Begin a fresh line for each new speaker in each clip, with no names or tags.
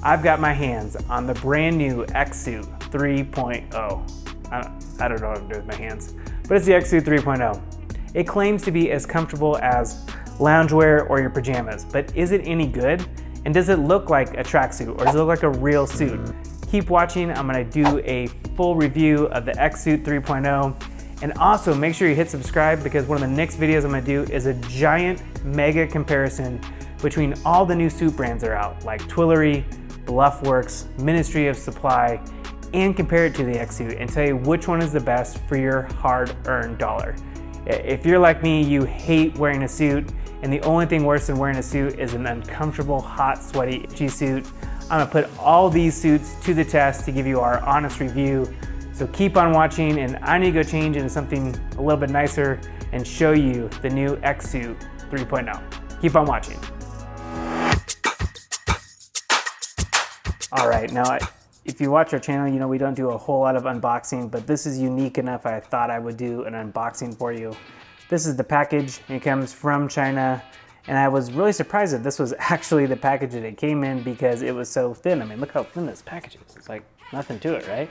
I've got my hands on the brand new xSuit 3.0. I don't know what I'm doing with my hands, but it's the xSuit 3.0. It claims to be as comfortable as loungewear or your pajamas, but is it any good? And does it look like a tracksuit or does it look like a real suit? Keep watching, I'm gonna do a full review of the xSuit 3.0. And also make sure you hit subscribe because one of the next videos I'm gonna do is a giant mega comparison between all the new suit brands that are out, like Twillory, Bluffworks, Ministry of Supply, and compare it to the xSuit and tell you which one is the best for your hard-earned dollar. If you're like me, you hate wearing a suit, and the only thing worse than wearing a suit is an uncomfortable, hot, sweaty, itchy suit. I'm gonna put all these suits to the test to give you our honest review. So keep on watching, and I need to go change into something a little bit nicer and show you the new xSuit 3.0. Keep on watching. All right, now if you watch our channel, you know we don't do a whole lot of unboxing, but this is unique enough I thought I would do an unboxing for you. This is the package. It comes from China, and I was really surprised that this was actually the package that it came in because it was so thin. I mean, look how thin this package is. It's like nothing to it, right?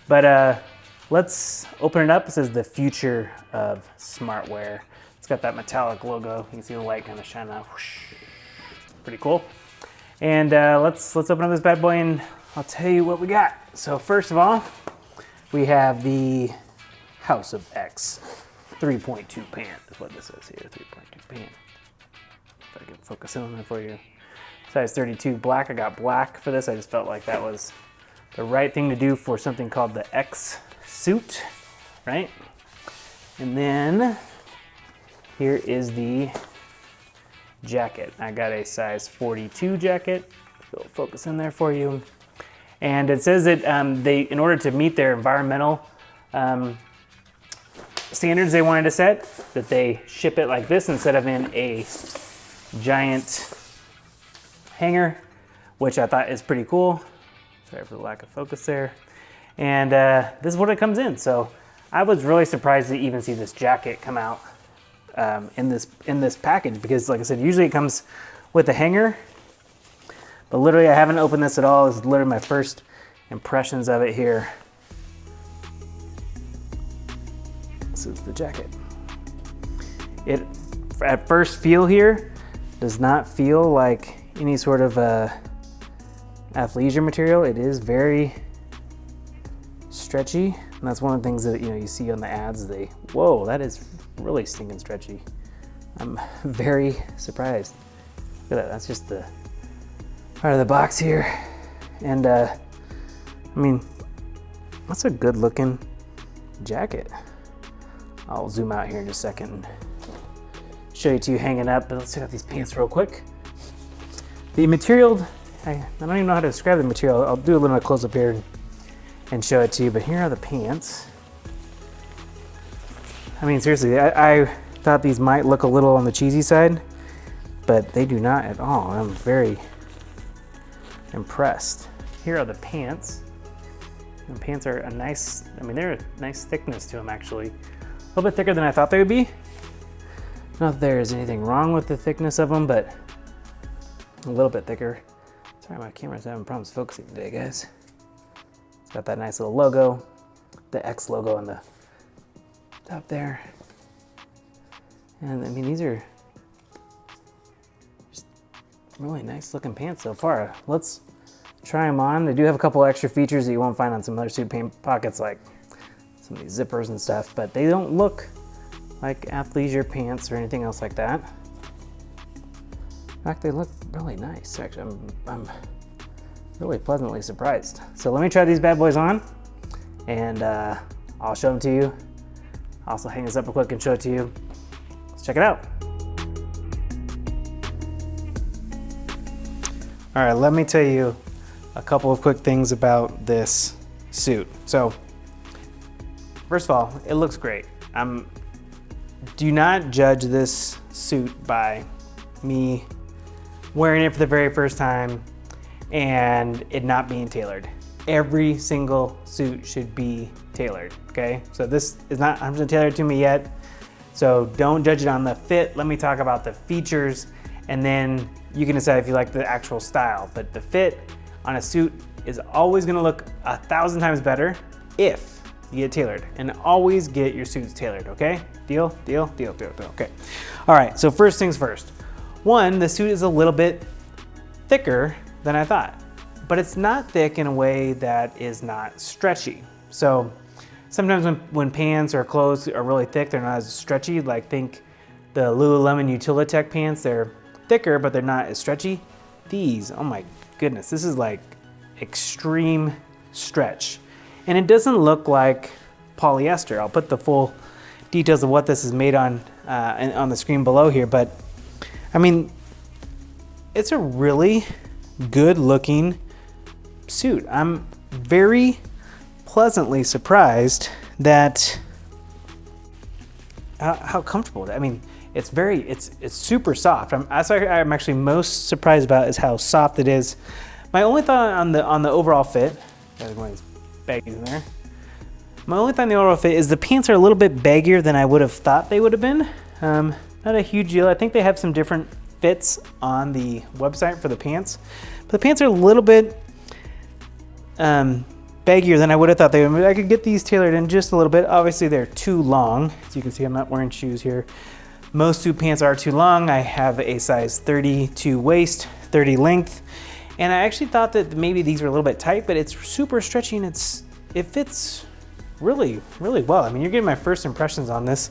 But let's open it up. It says the future of smartwear. It's got that metallic logo. You can see the light kind of shine out. Whoosh. Pretty cool. And let's open up this bad boy and I'll tell you what we got. So first of all, we have the House of X 3.2 pant. Is what this is here, 3.2 pant. If I can focus in on that for you. Size 32 black. I got black for this. I just felt like that was the right thing to do for something called the xSuit, right? And then here is the jacket. I got a size 42 jacket. It'll focus in there for you. And it says that in order to meet their environmental standards they wanted to set, that they ship it like this instead of in a giant hanger, which I thought is pretty cool. Sorry for the lack of focus there. And this is what it comes in. So I was really surprised to even see this jacket come out in this package because, like I said, usually it comes with a hanger. But literally, I haven't opened this at all. This is literally my first impressions of it here. This is the jacket. It, at first feel here, does not feel like any sort of athleisure material. It is very stretchy, and that's one of the things that you see on the ads. Whoa, that is really stinking stretchy. I'm very surprised. Look at that. That's just the part of the box here, and I mean, that's a good looking jacket. I'll zoom out here in just a second and show you two hanging up, but let's check out these pants real quick. The material, I don't even know how to describe the material. I'll do a little close up here and show it to you, but here are the pants. I mean, seriously, I thought these might look a little on the cheesy side, but they do not at all. I'm very impressed. Here are the pants. The pants are a nice, I mean, they're a nice thickness to them actually. A little bit thicker than I thought they would be. Not that there is anything wrong with the thickness of them, but a little bit thicker. Sorry, my camera's having problems focusing today, guys. It's got that nice little logo, the X logo on the top there. And I mean, these are just really nice looking pants so far. Let's try them on. They do have a couple extra features that you won't find on some other suit pockets, like some of these zippers and stuff, but they don't look like athleisure pants or anything else like that. In fact, they look really nice. Actually, I'm really pleasantly surprised. So let me try these bad boys on, and I'll show them to you. I'll also hang this up real quick and show it to you. Let's check it out. All right, let me tell you a couple of quick things about this suit. So, first of all, it looks great. Do not judge this suit by me wearing it for the very first time and it not being tailored. Every single suit should be tailored, okay? So this is not 100% tailored to me yet, so don't judge it on the fit. Let me talk about the features, and then you can decide if you like the actual style. But the fit, on a suit is always gonna look 1,000 times better if you get tailored, and always get your suits tailored, okay? Deal, deal, deal, deal, deal, okay. All right, so first things first. One, the suit is a little bit thicker than I thought, but it's not thick in a way that is not stretchy. So sometimes when pants or clothes are really thick, they're not as stretchy. Like think the Lululemon Utilitech pants, they're thicker, but they're not as stretchy. These, oh my goodness, this is like extreme stretch. And it doesn't look like polyester. I'll put the full details of what this is made on the screen below here, but I mean, it's a really good looking suit. I'm very pleasantly surprised that how comfortable it is. I mean, it's super soft. I'm actually most surprised about is how soft it is. My only thought on the overall fit, there's one of these baggies in there. My only thought on the overall fit is the pants are a little bit baggier than I would have thought they would have been. Not a huge deal. I think they have some different fits on the website for the pants, but the pants are a little bit baggier than I would have thought they would be. I could get these tailored in just a little bit. Obviously they're too long. As you can see, I'm not wearing shoes here. Most suit pants are too long. I have a size 32 waist, 30 length, and I actually thought that maybe these were a little bit tight, but it's super stretchy and it fits really, really well. I mean, you're getting my first impressions on this.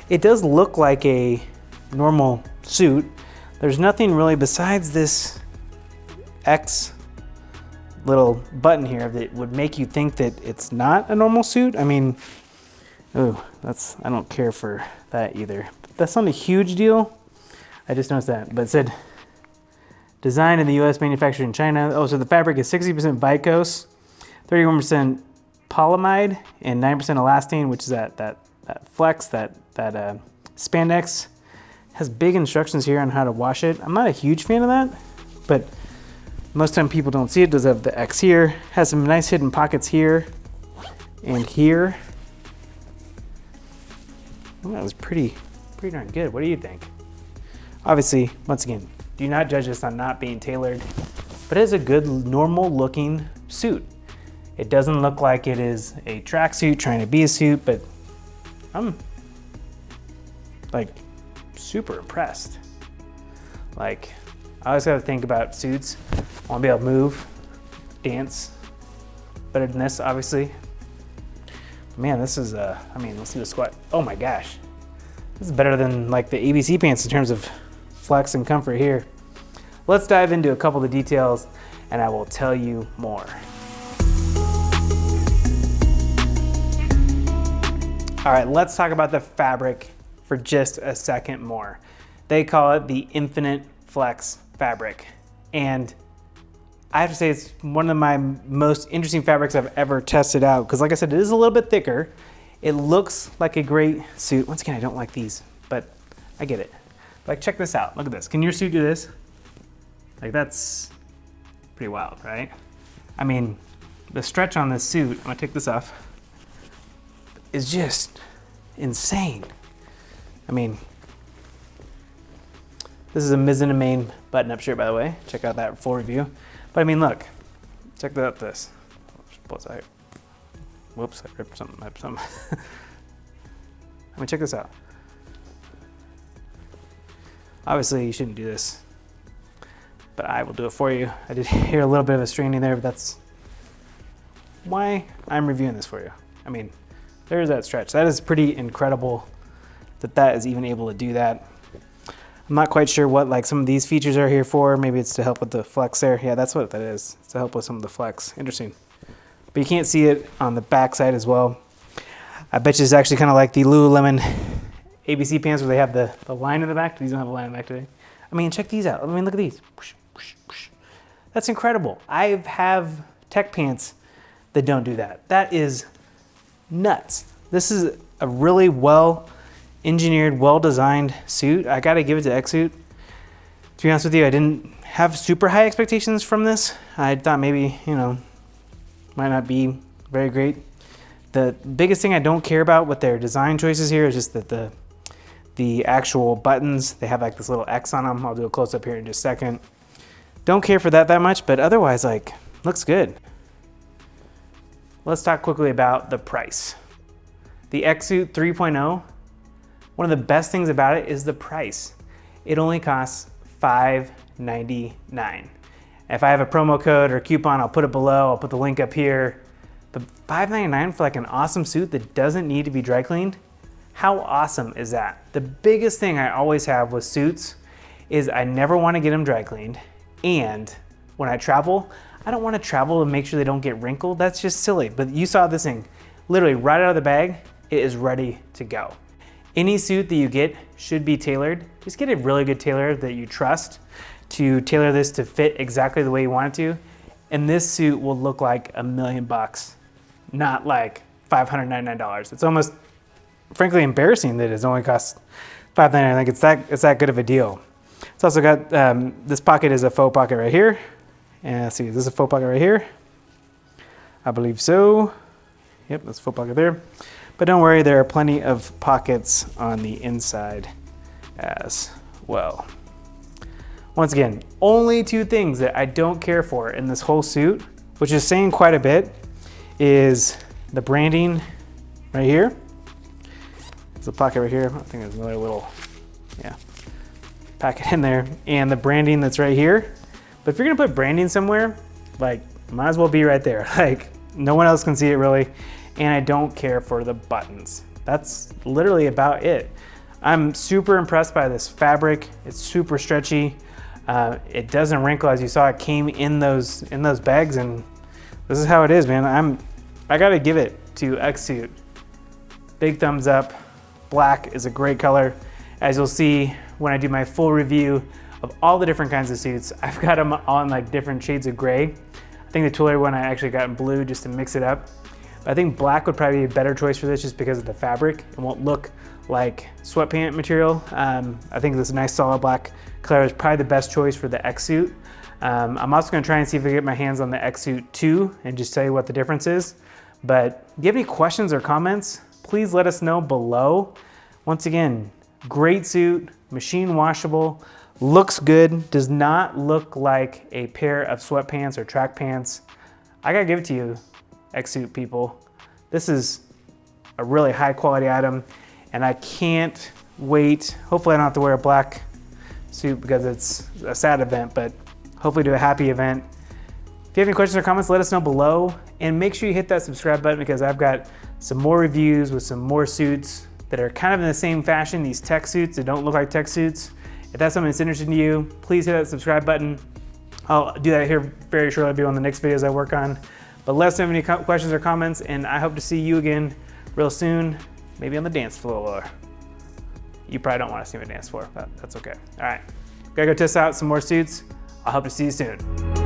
It does look like a normal suit. There's nothing really besides this X little button here that would make you think that it's not a normal suit. I mean, oh, I don't care for that either. But that's not a huge deal. I just noticed that. But it said, designed in the US, manufactured in China. Oh, so the fabric is 60% viscose, 31% polyamide, and 9% elastane, which is that flex, that spandex. Has big instructions here on how to wash it. I'm not a huge fan of that, but most time people don't see it. It does have the X here. Has some nice hidden pockets here and here. Well, that was pretty darn good. What do you think? Obviously, once again, do not judge this on not being tailored, but it is a good, normal looking suit. It doesn't look like it is a tracksuit trying to be a suit, but I'm like super impressed. Like, I always gotta think about suits. I wanna be able to move, dance, better than this, obviously. Man, this is, I mean, let's do a squat. Oh my gosh. This is better than like the ABC pants in terms of flex and comfort here. Let's dive into a couple of the details and I will tell you more. All right, let's talk about the fabric for just a second more. They call it the Infinite Flex fabric. And I have to say it's one of my most interesting fabrics I've ever tested out, because like I said, it is a little bit thicker. It looks like a great suit. Once again, I don't like these, but I get it. Like, check this out. Look at this. Can your suit do this? Like, that's pretty wild, right? I mean, the stretch on this suit, I'm gonna take this off, is just insane. I mean, this is a Mizzen and Main button-up shirt, by the way. Check out that full review. But I mean, look, check out this. Whoops, I ripped something. I mean, check this out. Obviously, you shouldn't do this, but I will do it for you. I did hear a little bit of a straining there, but that's why I'm reviewing this for you. I mean, there's that stretch. That is pretty incredible that is even able to do that. I'm not quite sure what like some of these features are here for. Maybe it's to help with the flex there. Yeah, that's what that is. It's to help with some of the flex. Interesting. But you can't see it on the back side as well. I bet you it's actually kind of like the Lululemon ABC pants where they have the line in the back. These don't have a line in the back today. I mean, check these out. I mean, look at these. That's incredible. I have tech pants that don't do that. That is nuts. This is a really well engineered, well-designed suit. I gotta give it to xSuit. To be honest with you, I didn't have super high expectations from this. I thought maybe, you know, might not be very great. The biggest thing I don't care about with their design choices here is just that the actual buttons, they have like this little X on them. I'll do a close-up here in just a second. Don't care for that much, but otherwise, like, looks good. Let's talk quickly about the price. The xSuit 3.0, one of the best things about it is the price. It only costs $5.99. If I have a promo code or coupon, I'll put it below, I'll put the link up here. But $5.99 for like an awesome suit that doesn't need to be dry cleaned, how awesome is that? The biggest thing I always have with suits is I never want to get them dry cleaned, and when I travel, I don't want to travel and make sure they don't get wrinkled. That's just silly. But you saw this thing, literally right out of the bag, it is ready to go. Any suit that you get should be tailored. Just get a really good tailor that you trust to tailor this to fit exactly the way you want it to. And this suit will look like $1 million, not like $599. It's almost, frankly, embarrassing that it only costs $5.99. I think it's that good of a deal. It's also got, this pocket is a faux pocket right here. And let's see, is this a faux pocket right here? I believe so. Yep, that's a faux pocket there. But don't worry, there are plenty of pockets on the inside as well. Once again, only two things that I don't care for in this whole suit, which is saying quite a bit, is the branding right here. There's a pocket right here. I think there's another little, packet in there. And the branding that's right here. But if you're gonna put branding somewhere, like, might as well be right there. Like, no one else can see it really. And I don't care for the buttons. That's literally about it. I'm super impressed by this fabric. It's super stretchy. It doesn't wrinkle, as you saw. It came in those bags, and this is how it is, man. I gotta give it to xSuit. Big thumbs up. Black is a great color. As you'll see when I do my full review of all the different kinds of suits, I've got them on like different shades of gray. I think the Tuller one I actually got in blue just to mix it up. But I think black would probably be a better choice for this just because of the fabric. It won't look like sweatpant material. I think this nice solid black color is probably the best choice for the xSuit. I'm also gonna try and see if I can get my hands on the xSuit 2 and just tell you what the difference is. But if you have any questions or comments, please let us know below. Once again, great suit, machine washable, looks good, does not look like a pair of sweatpants or track pants. I gotta give it to you, xSuit people. This is a really high quality item, and I can't wait. Hopefully I don't have to wear a black suit because it's a sad event, but hopefully do a happy event. If you have any questions or comments, let us know below, and make sure you hit that subscribe button because I've got some more reviews with some more suits that are kind of in the same fashion, these tech suits that don't look like tech suits. If that's something that's interesting to you, please hit that subscribe button. I'll do that here very shortly. I'll be on the next videos I work on. But let us know if you have any questions or comments, and I hope to see you again real soon, maybe on the dance floor. You probably don't want to see me dance floor, but that's okay. All right, gotta go test out some more suits. I hope to see you soon.